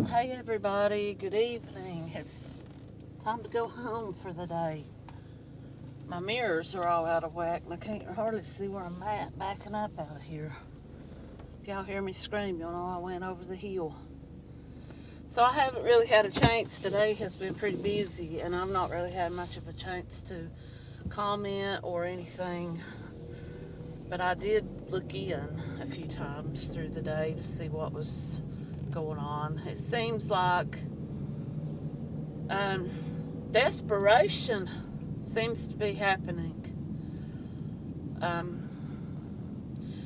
Hey everybody, good evening. It's time to go home for the day. My mirrors are all out of whack and I can't hardly see where I'm at backing up out of here. If y'all hear me scream, you'll know I went over the hill. So I haven't really had a chance. Today has been pretty busy and I've not really had much of a chance to comment or anything. But I did look in a few times through the day to see what was going on. It seems like desperation seems to be happening.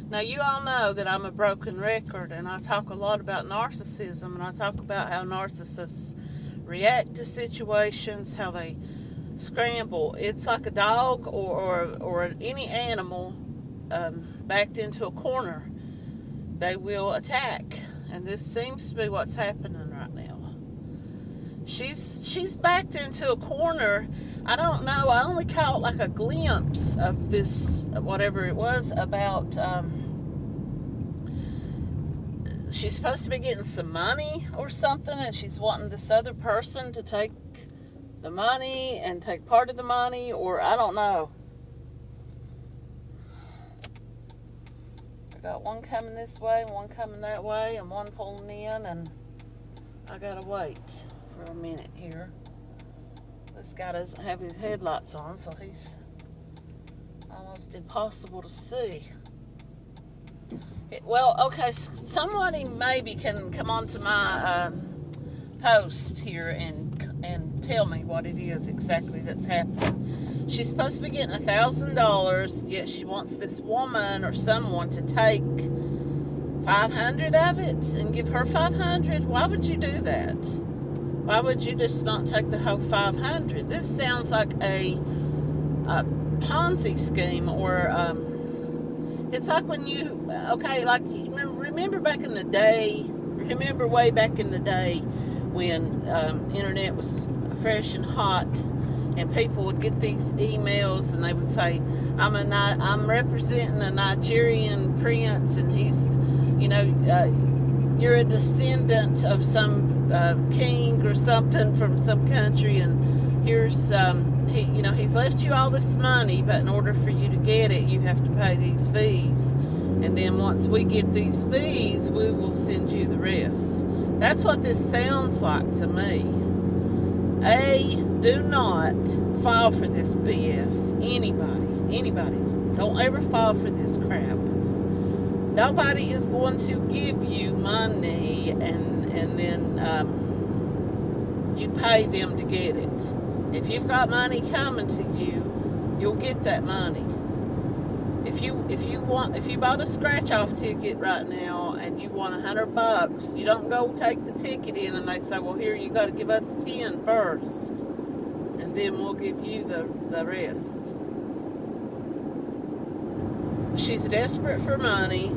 Now you all know that I'm a broken record and I talk a lot about narcissism and I talk about how narcissists react to situations, how they scramble. It's like a dog or any animal backed into a corner. They will attack. And this seems to be what's happening right now. She's backed into a corner. I don't know. I only caught like a glimpse of this, whatever it was, about she's supposed to be getting some money or something, and she's wanting this other person to take the money and take part of the money, or I don't know. Got one coming this way and one coming that way and one pulling in, and I gotta wait for a minute here. This guy doesn't have his headlights on, so he's almost impossible to see. Well, okay, somebody maybe can come onto my post here and tell me what it is exactly that's happening. She's supposed to be getting $1,000, yet she wants this woman or someone to take 500 of it and give her 500. Why would you do that? Why would you just not take the whole 500? This sounds like a Ponzi scheme, or it's like when you, like remember back in the day, remember way back in the day when internet was fresh and hot, and people would get these emails and they would say, I'm representing a Nigerian prince, and he's, you're a descendant of some king or something from some country, and here's he's left you all this money, but in order for you to get it, you have to pay these fees, and then once we get these fees, we will send you the rest. That's what this sounds like to me. Do not fall for this BS. Anybody. Don't ever fall for this crap. Nobody is going to give you money and then you pay them to get it. If you've got money coming to you, you'll get that money. If you bought a scratch-off ticket right now and you want $100, you don't go take the ticket in and they say, well, here, you got to give us 10 first, and then we'll give you the rest. She's desperate for money.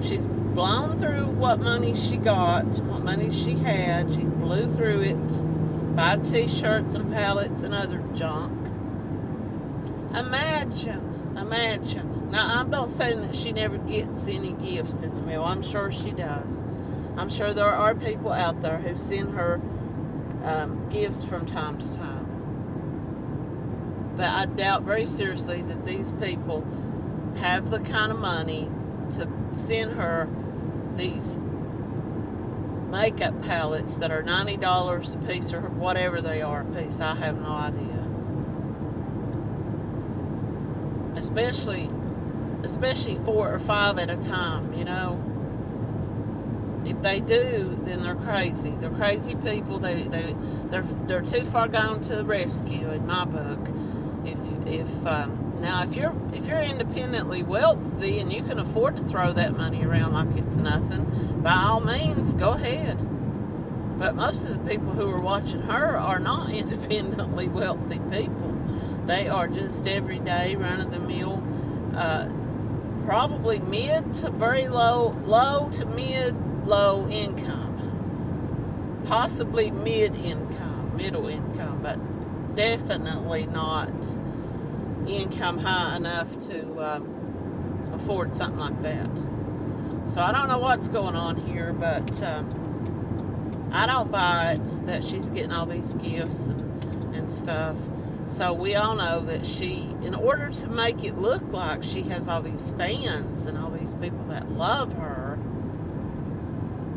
She's blown through what money she got, what money she had. She blew through it, buying t-shirts and pallets and other junk. Imagine. Now, I'm not saying that she never gets any gifts in the mail. I'm sure she does. I'm sure there are people out there who send her gifts from time to time. But I doubt very seriously that these people have the kind of money to send her these makeup palettes that are $90 a piece or whatever they are a piece. I have no idea. Especially 4 or 5 at a time, If they do, then they're crazy. They're crazy people. They're too far gone to rescue, in my book. Now if you're independently wealthy and you can afford to throw that money around like it's nothing, by all means, go ahead. But most of the people who are watching her are not independently wealthy people. They are just everyday, run-of-the-mill, probably mid to very low to mid-low income. Possibly middle income, but definitely not income high enough to afford something like that. So I don't know what's going on here, but I don't buy it that she's getting all these gifts and stuff. So we all know that she, in order to make it look like she has all these fans and all these people that love her,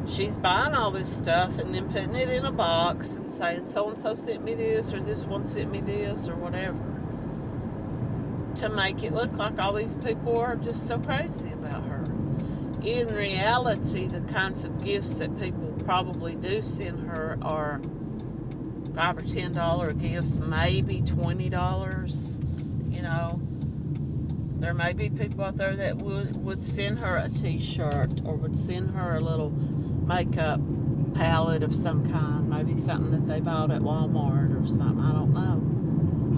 she's buying all this stuff and then putting it in a box and saying so-and-so sent me this, or this one sent me this, or whatever, to make it look like all these people are just so crazy about her. In reality, the kinds of gifts that people probably do send her are $5 or $10 gifts, maybe $20. You know, there may be people out there that would send her a t-shirt, or would send her a little makeup palette of some kind, maybe something that they bought at Walmart or something.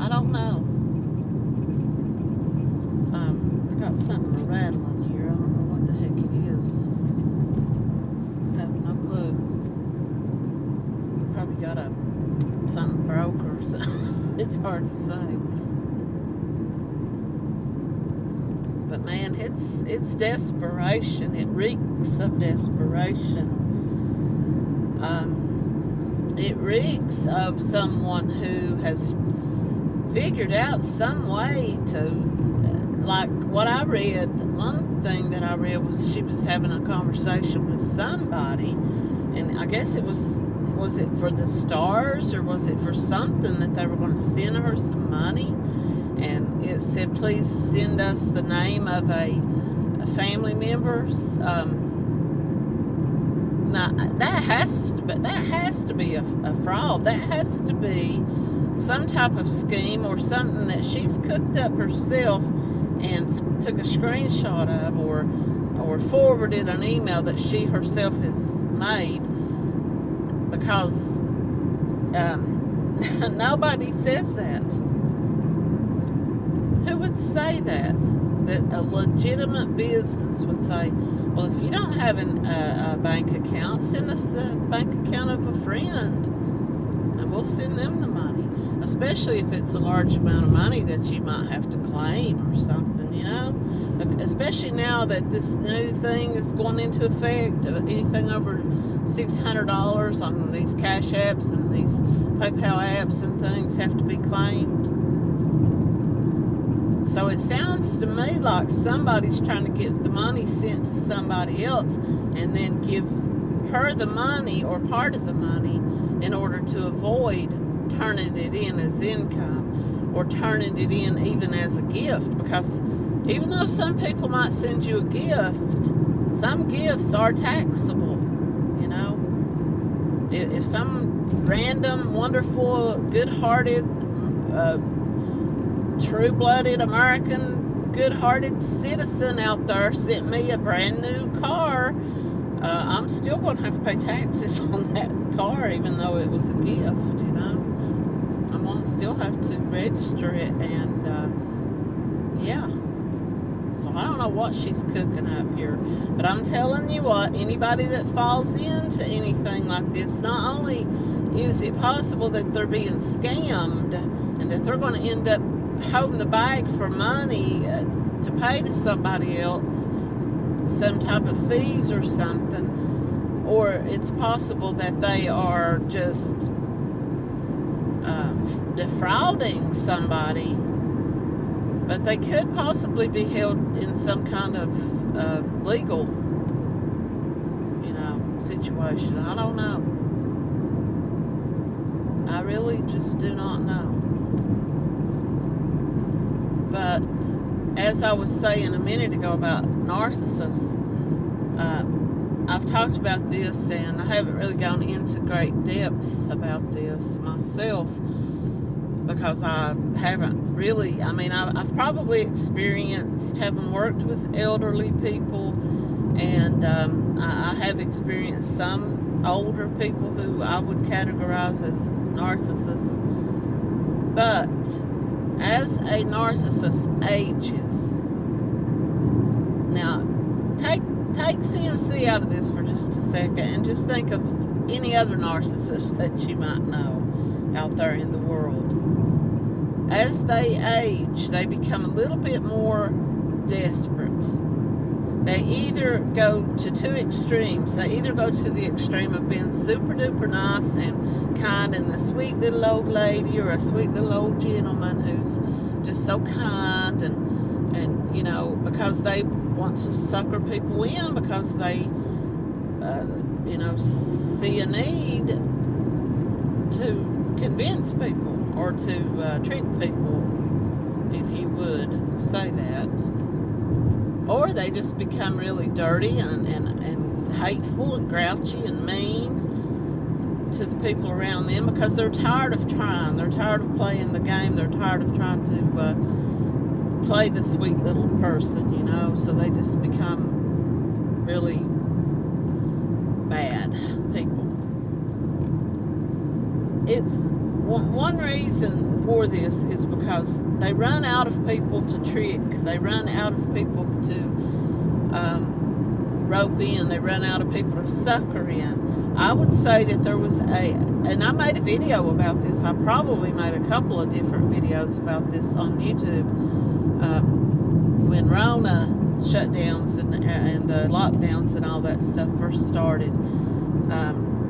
I don't know. I got something rattling here. I don't know what the heck it is. I have no clue. Probably got something broke or something. It's hard to say. But man, it's desperation. It reeks of desperation. It reeks of someone who has figured out some way to, like what I read, one thing that I read was she was having a conversation with somebody, and I guess it was it for the stars, or was it for something that they were going to send her some money? And it said, please send us the name of a family member's. Now that has to be a fraud. That has to be some type of scheme or something that she's cooked up herself and took a screenshot of, or forwarded an email that she herself has made, because nobody says that. Who would say that? That a legitimate business would say, well, if you don't have a bank account, send us the bank account of a friend, and we'll send them the money. Especially if it's a large amount of money that you might have to claim or something, you know? Especially now that this new thing is going into effect, anything over $600 on these cash apps and these PayPal apps and things have to be claimed. So it sounds to me like somebody's trying to get the money sent to somebody else and then give her the money or part of the money in order to avoid turning it in as income, or turning it in even as a gift. Because even though some people might send you a gift, some gifts are taxable, you know. If some random, wonderful, good-hearted, true-blooded American, good-hearted citizen out there sent me a brand new car, I'm still going to have to pay taxes on that car, even though it was a gift, you know. I'm going to still have to register it, and yeah. So I don't know what she's cooking up here, but I'm telling you what, anybody that falls into anything like this, not only is it possible that they're being scammed and that they're going to end up holding the bag for money to pay to somebody else, some type of fees or something, or it's possible that they are just defrauding somebody, but they could possibly be held in some kind of legal, you know, situation. I don't know. I really just do not know. But as I was saying a minute ago about narcissists, I've talked about this, and I haven't really gone into great depth about this myself, because I haven't really, I've probably experienced, having worked with elderly people, and I have experienced some older people who I would categorize as narcissists. But as a narcissist ages, now take CMC out of this for just a second and just think of any other narcissist that you might know out there in the world. As they age, they become a little bit more desperate. they either go to two extremes. They either go to the extreme of being super duper nice and kind and a sweet little old lady or a sweet little old gentleman who's just so kind and you know, because they want to sucker people in because they you know, see a need to convince people or to trick people, if you would say that. Or they just become really dirty and hateful and grouchy and mean to the people around them because they're tired of trying. They're tired of playing the game. They're tired of trying to play the sweet little person, you know. So they just become really bad people. It's one reason for this is because they run out of people to trick. They run out of people to rope in. They run out of people to sucker in. I would say that there was and I made a video about this. I probably made a couple of different videos about this on YouTube. When Rona shutdowns and the lockdowns and all that stuff first started,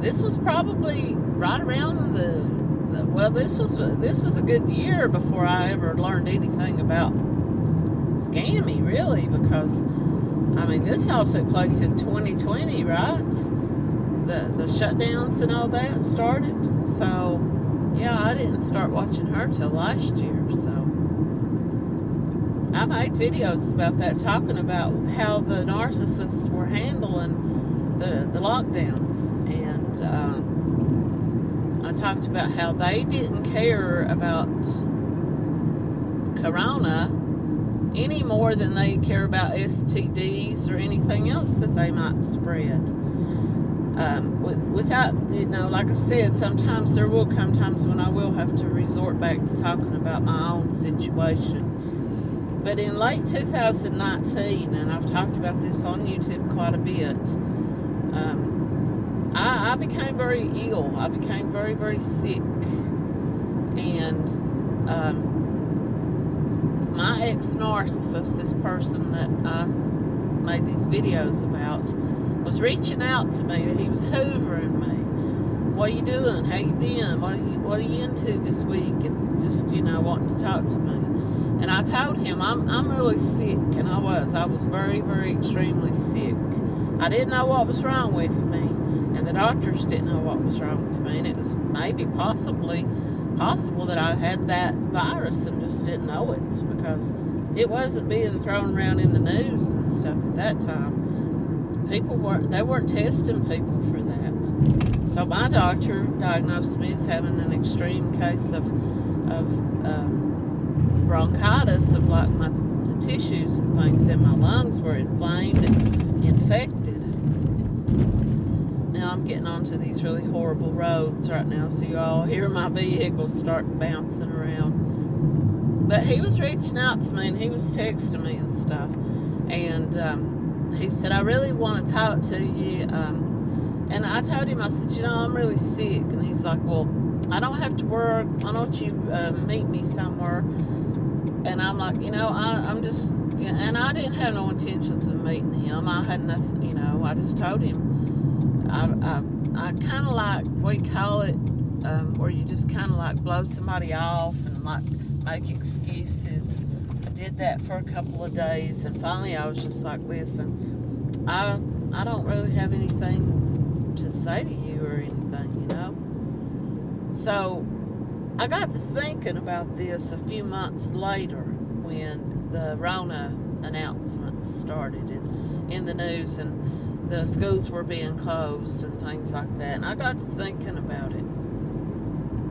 this was probably right around this was a good year before I ever learned anything about scammy, really, because I mean this all took place in 2020, right? The shutdowns and all that started. So yeah, I didn't start watching her till last year. So I made videos about that, talking about how the narcissists were handling the lockdowns, and I talked about how they didn't care about Corona any more than they care about STDs or anything else that they might spread. Without, you know, like I said, sometimes there will come times when I will have to resort back to talking about my own situation. But in late 2019, and I've talked about this on YouTube quite a bit, I became very ill. I became very, very sick. And my ex-narcissist, this person that I made these videos about, was reaching out to me. He was hoovering me. What are you doing? How you been? What are you into this week? And just, you know, wanting to talk to me. And I told him I'm really sick, and I was very, very extremely sick. I didn't know what was wrong with me, and the doctors didn't know what was wrong with me, and it was maybe possible that I had that virus and just didn't know it because it wasn't being thrown around in the news and stuff at that time. People weren't testing people for that. So my doctor diagnosed me as having an extreme case of bronchitis, of like the tissues and things in my lungs were inflamed and infected. Now I'm getting onto these really horrible roads right now, so you all hear my vehicle start bouncing around. But he was reaching out to me and he was texting me and stuff, and he said, I really want to talk to you. And I told him, I said, you know, I'm really sick. And he's like, well, I don't have to work. Why don't you meet me somewhere? And I'm like, you know, I'm just, and I didn't have no intentions of meeting him. I had nothing, you know, I just told him. I kind of like, we call it, where you just kind of like blow somebody off and like make excuses. I did that for a couple of days, and finally I was just like, listen, I don't really have anything to say to you or anything, you know. So I got to thinking about this a few months later when the Rona announcements started in the news and the schools were being closed and things like that. And I got to thinking about it.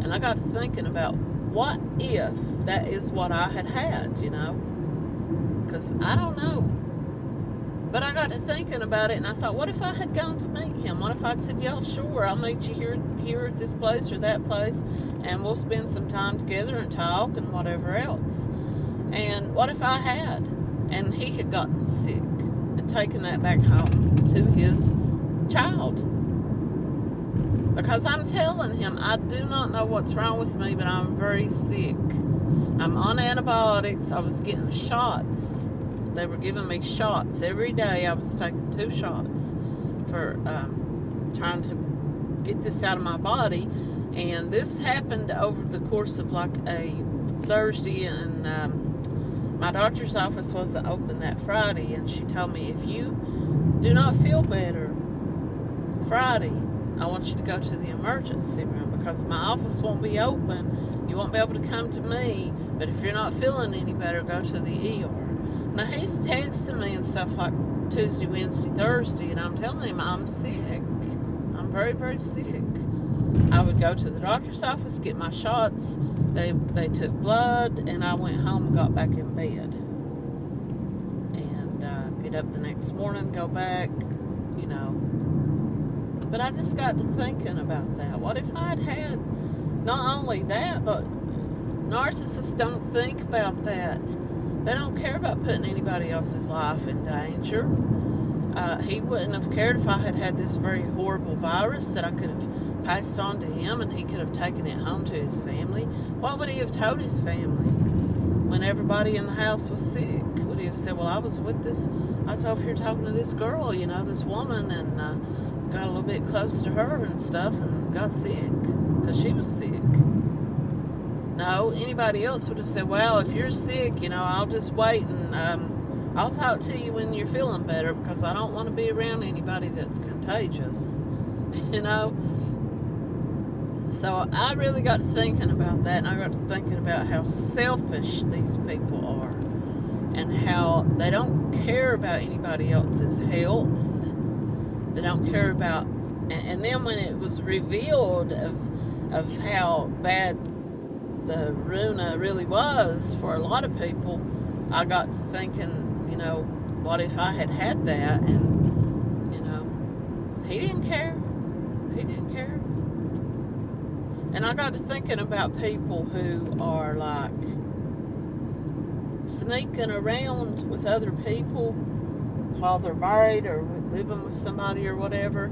And I got to thinking about what if that is what I had, you know? Because I don't know. But I got to thinking about it, and I thought, what if I had gone to meet him? What if I'd said, yeah, sure, I'll meet you here at this place or that place, and we'll spend some time together and talk and whatever else. And what if I had, and he had gotten sick and taken that back home to his child? Because I'm telling him, I do not know what's wrong with me, but I'm very sick. I'm on antibiotics. I was getting shots they were giving me shots every day. I was taking 2 shots for trying to get this out of my body. And this happened over the course of like a Thursday, and my doctor's office wasn't open that Friday, and she told me, if you do not feel better Friday, I want you to go to the emergency room, because my office won't be open. You won't be able to come to me, but if you're not feeling any better, go to the ER. Now, he's texting me and stuff like Tuesday, Wednesday, Thursday, and I'm telling him I'm sick. I'm very, very sick. I would go to the doctor's office, get my shots. They took blood, and I went home and got back in bed. And get up the next morning, go back, you know. But I just got to thinking about that. What if I'd had not only that, but narcissists don't think about that. They don't care about putting anybody else's life in danger. He wouldn't have cared if I had had this very horrible virus that I could have passed on to him, and he could have taken it home to his family. What would he have told his family when everybody in the house was sick? Would he have said, well, I was over here talking to this girl, you know, this woman, and got a little bit close to her and stuff and got sick because she was sick? No, anybody else would have said, well, if you're sick, you know, I'll just wait, and I'll talk to you when you're feeling better, because I don't want to be around anybody that's contagious, you know. So I really got to thinking about that, and I got to thinking about how selfish these people are, and how they don't care about anybody else's health. They don't care about, and then when it was revealed of how bad the Rona really was for a lot of people, I got to thinking, you know, what if I had had that? And, you know, he didn't care. He didn't care. And I got to thinking about people who are like sneaking around with other people while they're married or living with somebody or whatever.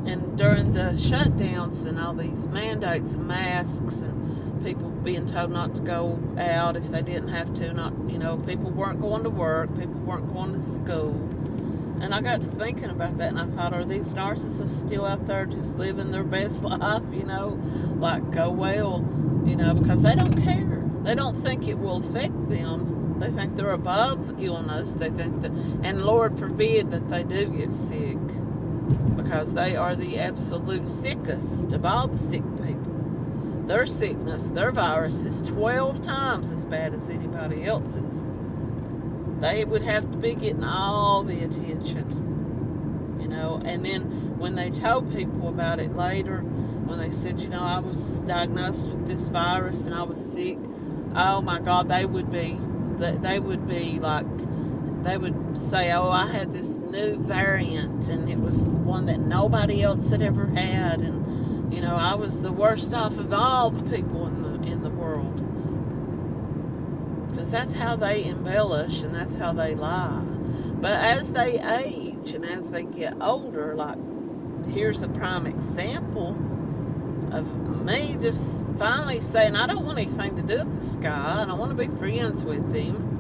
And during the shutdowns and all these mandates and masks and people being told not to go out if they didn't have to, not, you know, people weren't going to work, people weren't going to school. And I got to thinking about that, and I thought, are these narcissists still out there just living their best life, you know, like go well, you know, because they don't care. They don't think it will affect them. They think they're above illness. They think that, and Lord forbid that they do get sick, because they are the absolute sickest of all the sick people. Their sickness, their virus is 12 times as bad as anybody else's. They would have to be getting all the attention, you know. And then when they told people about it later, when they said, you know, I was diagnosed with this virus and I was sick, oh my God, they would be like, they would say, oh, I had this new variant, and it was one that nobody else had ever had, and, you know, I was the worst off of all the people in the world. Because that's how they embellish, and that's how they lie. But as they age and as they get older, like, here's a prime example of me just finally saying, I don't want anything to do with this guy. I don't want to be friends with him.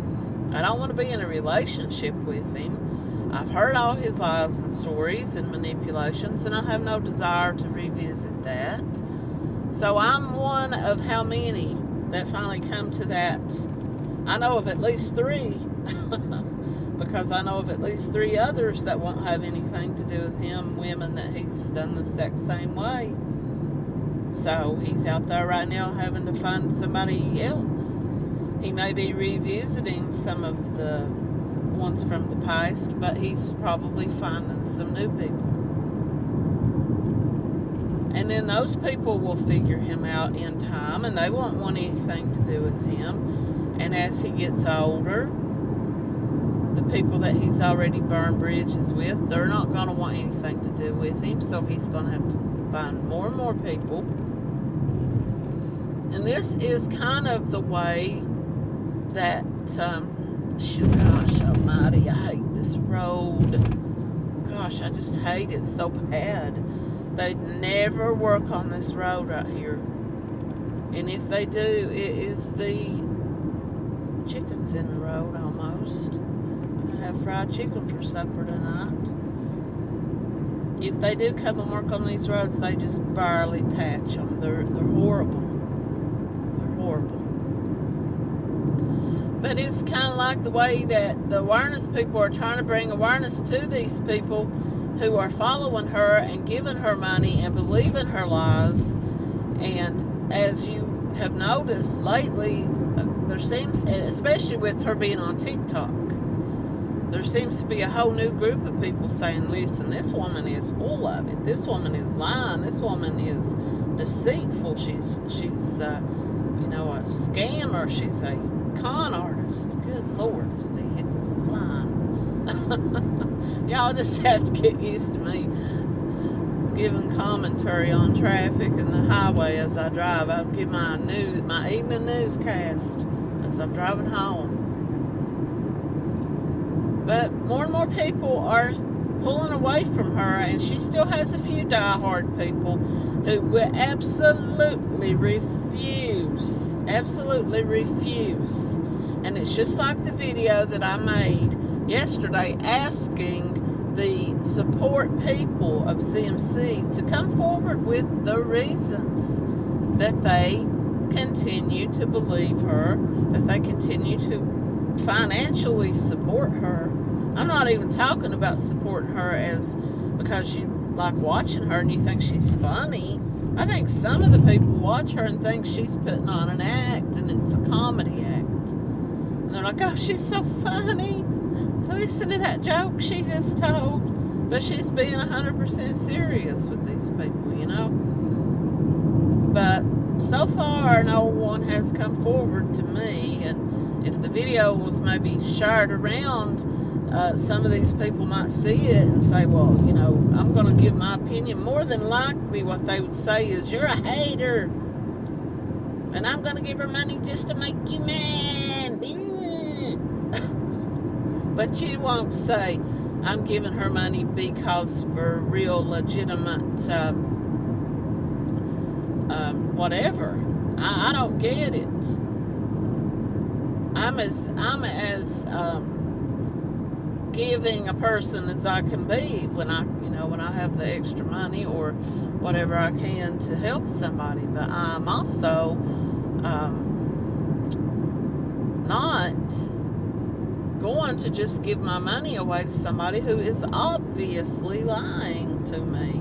I don't want to be in a relationship with him. I've heard all his lies and stories and manipulations, and I have no desire to revisit that. So I'm one of how many that finally come to that. I know of at least 3, because I know of at least 3 others that won't have anything to do with him, women that he's done the exact same way. So he's out there right now having to find somebody else. He may be revisiting some of the ones from the past, but he's probably finding some new people. And then those people will figure him out in time, and they won't want anything to do with him. And as he gets older, the people that he's already burned bridges with, they're not going to want anything to do with him, so he's going to have to find more and more people. And this is kind of the way that, gosh almighty, I hate this road. Gosh, I just hate it so bad. They never work on this road right here. And if they do, it is the chickens in the road almost. I have fried chicken for supper tonight. If they do come and work on these roads, they just barely patch them. They're horrible. They're horrible. But it's kind of like the way that the awareness people are trying to bring awareness to these people who are following her and giving her money and believing her lies. And as you have noticed lately, there seems, especially with her being on TikTok, there seems to be a whole new group of people saying, listen, this woman is full of it. This woman is lying. This woman is deceitful. She's a scammer. She's a con artist. Good Lord, this vehicle's flying. Y'all just have to get used to me giving commentary on traffic and the highway as I drive. I'll give my evening newscast as I'm driving home. But more and more people are pulling away from her, and she still has a few diehard people who will absolutely refuse. And it's just like the video that I made yesterday asking the support people of CMC to come forward with the reasons that they continue to believe her, that they continue to financially support her. I'm not even talking about supporting her as because you like watching her and you think she's funny. I think some of the people watch her and think she's putting on an act and it's a comedy act. And they're like, oh, she's so funny. Listen to that joke she just told. But she's being 100% serious with these people, you know. But so far, no one has come forward to me. And if the video was maybe shared around, some of these people might see it and say, well, you know, I'm going to give my opinion. More than likely what they would say is, you're a hater. And I'm going to give her money just to make you mad. But you won't say, I'm giving her money because for real legitimate whatever. I don't get it. I'm as giving a person as I can be when I have the extra money or whatever I can to help somebody. But I'm also not going to just give my money away to somebody who is obviously lying to me.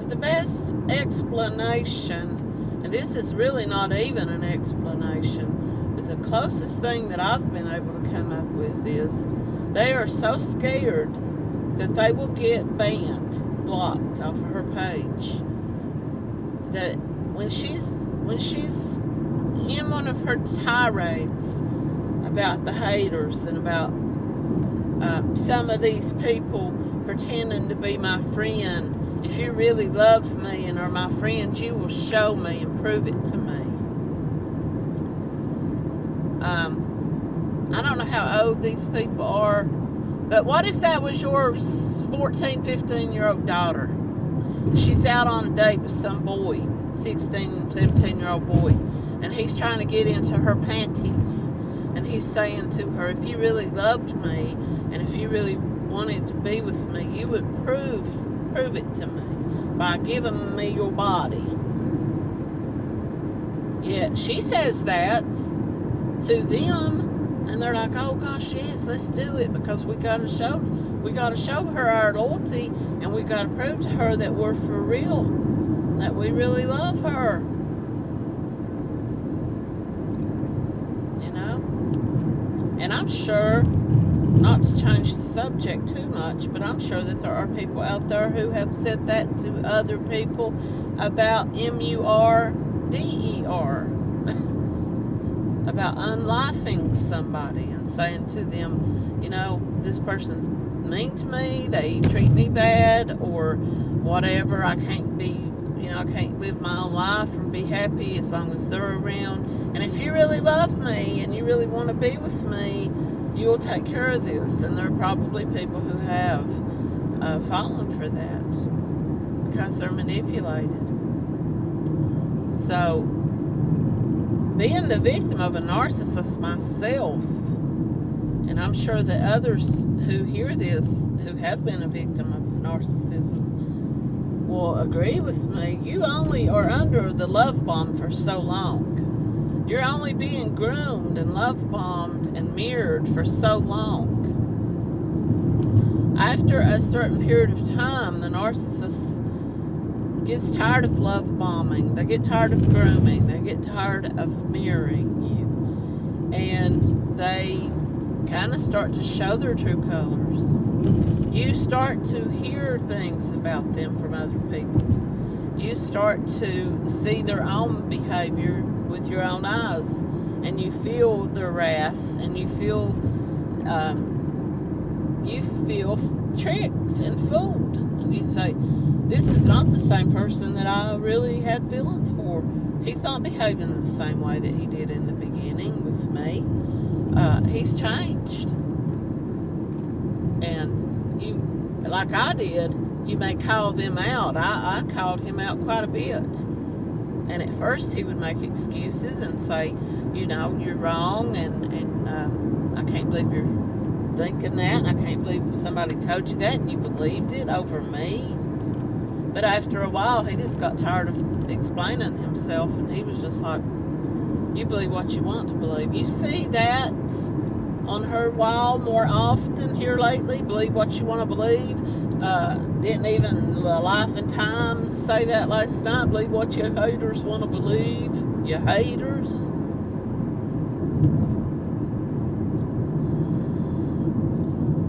The best explanation, and this is really not even an explanation, but the closest thing that I've been able to come up with is they are so scared that they will get blocked off of her page, that when she's in one of her tirades about the haters and about some of these people pretending to be my friend, if you really love me and are my friend, you will show me and prove it to me. I don't know how old these people are, but what if that was your 14, 15-year-old daughter? She's out on a date with some boy, 16, 17-year-old boy, and he's trying to get into her panties, and he's saying to her, if you really loved me and if you really wanted to be with me, you would prove it to me by giving me your body. Yet she says that to them, and they're like, oh gosh, yes, let's do it, because we got to show her our loyalty, and we got to prove to her that we're for real, that we really love her. You know? And I'm sure, not to change the subject too much, but I'm sure that there are people out there who have said that to other people about MURDER, about unlifing somebody and saying to them, you know, this person's mean to me, they treat me bad, or whatever, I can't live my own life and be happy as long as they're around. And if you really love me and you really want to be with me, you'll take care of this. And there are probably people who have fallen for that because they're manipulated. So, being the victim of a narcissist myself, and I'm sure that others who hear this, who have been a victim of narcissism, will agree with me. You only are under the love bomb for so long. You're only being groomed and love bombed and mirrored for so long. After a certain period of time, the narcissist gets tired of love bombing. They get tired of grooming. They get tired of mirroring you. And they kind of start to show their true colors. You start to hear things about them from other people. You start to see their own behavior with your own eyes. And you feel their wrath. And you feel tricked and fooled. And you say, this is not the same person that I really had feelings for. He's not behaving the same way that he did in the beginning with me. He's changed. And you, like I did, you may call them out. I called him out quite a bit. And at first he would make excuses and say, you're wrong, and I can't believe you're thinking that, and I can't believe somebody told you that and you believed it over me. But after a while, he just got tired of explaining himself, and he was just like, you believe what you want to believe. You see that on her wall more often here lately, believe what you want to believe. Didn't even Life and Times say that last night, believe what your haters want to believe. Your haters.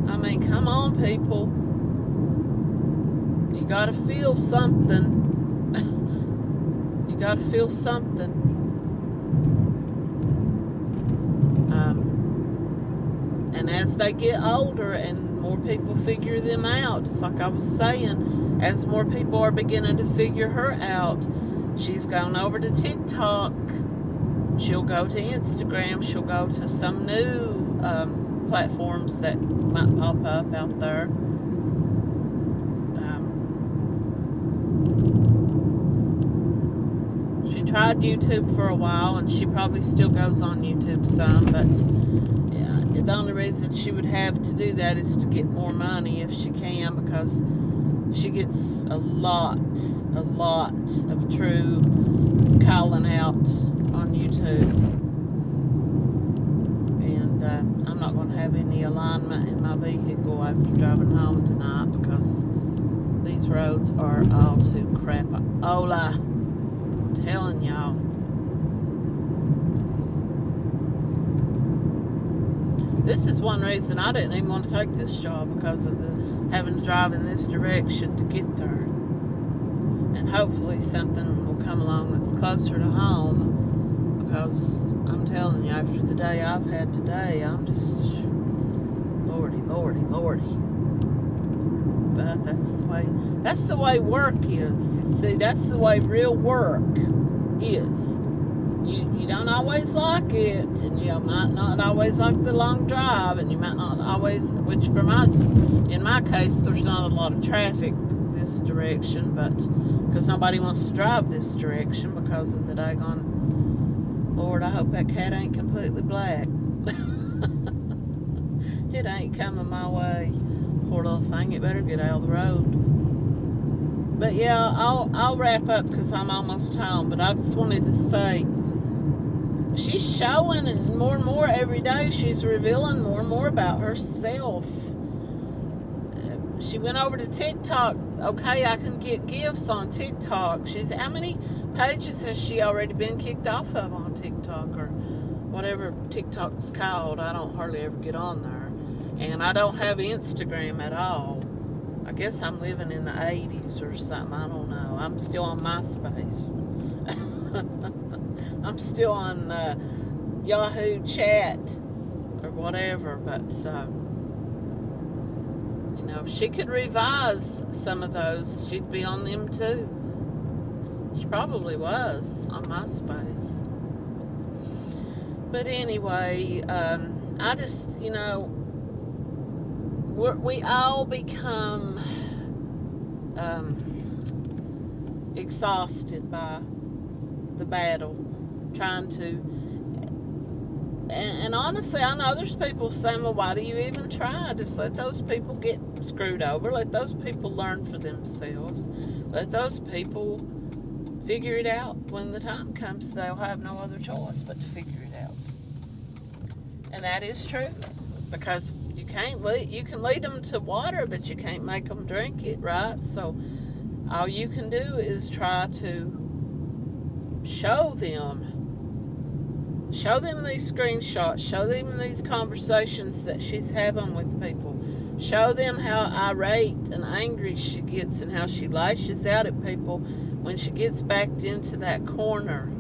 I mean, come on, people. You gotta feel something. You gotta feel something. And as they get older and more people figure them out, just like I was saying, as more people are beginning to figure her out, she's gone over to TikTok. She'll go to Instagram. She'll go to some new platforms that might pop up out there. She tried YouTube for a while, and she probably still goes on YouTube some, but the only reason she would have to do that is to get more money if she can, because she gets a lot of true calling out on YouTube. And I'm not going to have any alignment in my vehicle after driving home tonight, because these roads are all too crapola. I'm telling y'all. This is one reason I didn't even want to take this job, because of having to drive in this direction to get there. And hopefully something will come along that's closer to home, because I'm telling you, after the day I've had today, I'm just, lordy. But that's the way work is. You see, that's the way real work is. You don't always like it, and you might not always like the long drive, and you might not always, which for us, in my case, there's not a lot of traffic this direction, but because nobody wants to drive this direction because of the daggone, Lord, I hope that cat ain't completely black. It ain't coming my way. Poor little thing, it better get out of the road. But yeah, I'll wrap up because I'm almost home, but I just wanted to say, she's showing, and more every day she's revealing more and more about herself. She went over to TikTok. Okay, I can get gifts on TikTok. How many pages has she already been kicked off of on TikTok, or whatever TikTok's called? I don't hardly ever get on there. And I don't have Instagram at all. I guess I'm living in the 80s or something. I don't know. I'm still on MySpace. I'm still on Yahoo Chat or whatever, but if she could revise some of those, she'd be on them too. She probably was on MySpace. But anyway, I just, we all become exhausted by the battle, trying to. And honestly, I know there's people saying, well, why do you even try? Just let those people get screwed over. Let those people learn for themselves. Let those people figure it out. When the time comes, they'll have no other choice but to figure it out. And that is true, because you can lead them to water, but you can't make them drink it, right? So all you can do is try to show them these screenshots, show them these conversations that she's having with people, show them how irate and angry she gets and how she lashes out at people when she gets backed into that corner.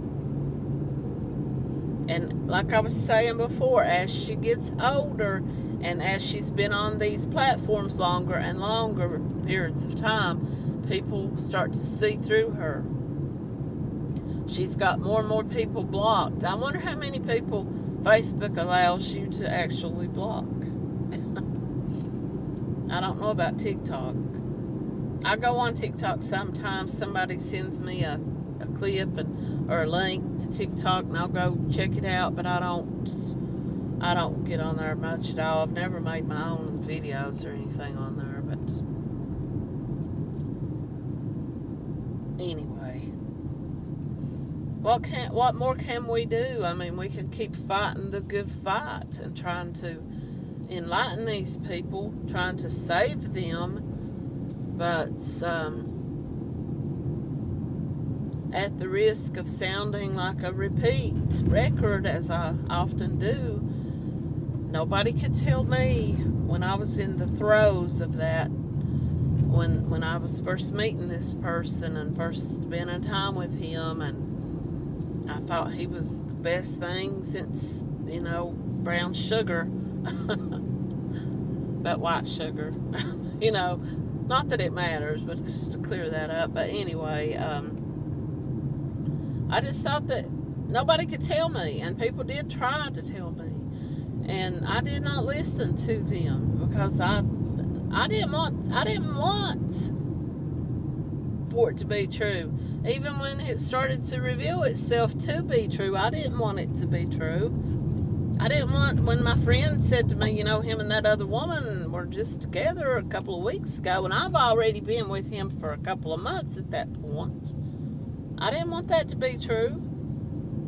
And like I was saying before, as she gets older and as she's been on these platforms longer and longer periods of time, people start to see through her. She's got more and more people blocked. I wonder how many people Facebook allows you to actually block. I don't know about TikTok. I go on TikTok sometimes. Somebody sends me a clip or a link to TikTok, and I'll go check it out, but I don't get on there much at all. I've never made my own videos or anything on there, but anyway. What more can we do? I mean, we can keep fighting the good fight and trying to enlighten these people, trying to save them, but at the risk of sounding like a repeat record, as I often do, nobody could tell me when I was in the throes of that, when I was first meeting this person and first spending time with him, and I thought he was the best thing since, brown sugar. But white sugar. Not that it matters, but just to clear that up. But anyway, I just thought that nobody could tell me, and people did try to tell me. And I did not listen to them because I didn't want for it to be true. Even when it started to reveal itself to be true, I didn't want it to be true. I didn't want, when my friend said to me, him and that other woman were just together a couple of weeks ago, and I've already been with him for a couple of months at that point. I didn't want that to be true.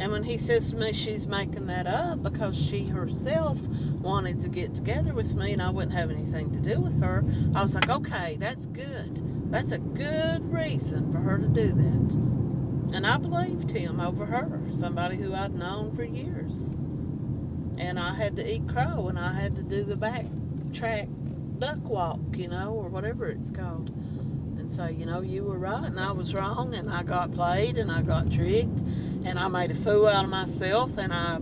And when he says to me she's making that up because she herself wanted to get together with me and I wouldn't have anything to do with her, I was like, okay, that's good. That's a good reason for her to do that. And I believed him over her, somebody who I'd known for years. And I had to eat crow, and I had to do the backtrack duck walk, or whatever it's called. And say, you were right and I was wrong, and I got played and I got tricked, and I made a fool out of myself, and I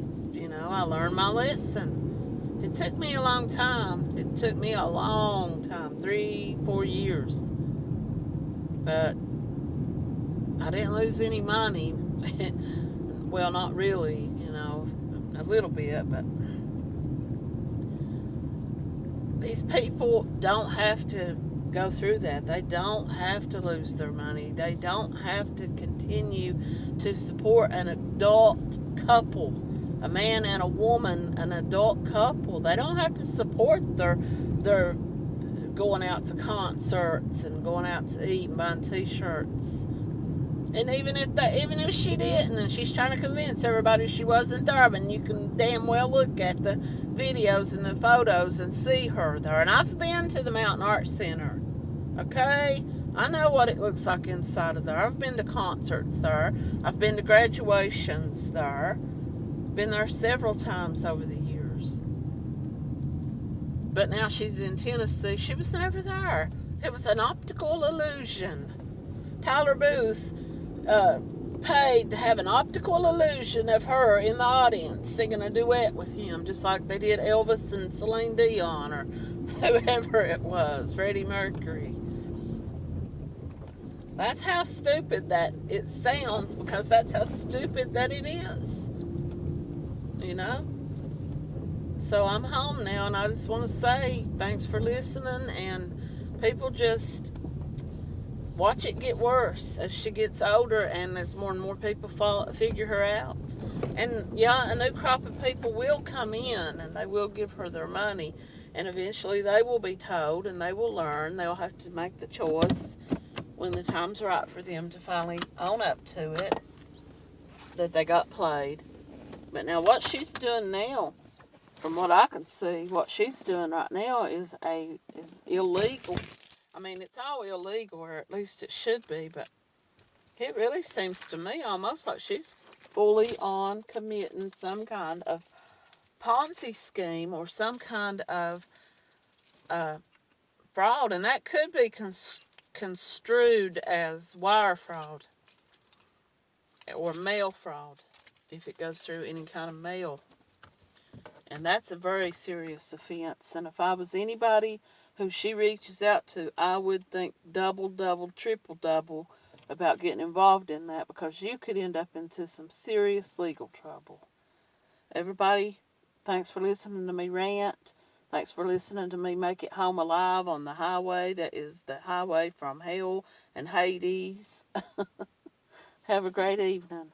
learned my lesson. It took me a long time. 3-4 years. But I didn't lose any money. Well, not really, a little bit, but these people don't have to go through that. They don't have to lose their money. They don't have to continue to support an adult couple, a man and a woman, an adult couple. They don't have to support their going out to concerts and going out to eat and buying t-shirts. And even if she didn't, and she's trying to convince everybody she wasn't there, but you can damn well look at the videos and the photos and see her there. And I've been to the Mountain Art Center, okay? I know what it looks like inside of there. I've been to concerts there. I've been to graduations there. Been there several times over the years. But now she's in Tennessee. She was never there. It was an optical illusion. Tyler Booth paid to have an optical illusion of her in the audience singing a duet with him, just like they did Elvis and Celine Dion or whoever it was, Freddie Mercury. That's how stupid that it sounds, because that's how stupid that it is. So I'm home now, and I just want to say thanks for listening, and people just watch it get worse as she gets older and as more and more people figure her out. And yeah, a new crop of people will come in and they will give her their money. And eventually they will be told and they will learn. They'll have to make the choice when the time's right for them to finally own up to it, that they got played. But now what she's doing now, from what I can see, what she's doing right now is illegal. I mean, it's all illegal, or at least it should be, but it really seems to me almost like she's fully on committing some kind of Ponzi scheme or some kind of fraud, and that could be construed as wire fraud or mail fraud if it goes through any kind of mail. And that's a very serious offense. And if I was anybody who she reaches out to, I would think double, triple about getting involved in that, because you could end up into some serious legal trouble. Everybody, thanks for listening to me rant. Thanks for listening to me make it home alive on the highway that is the highway from hell and Hades. Have a great evening.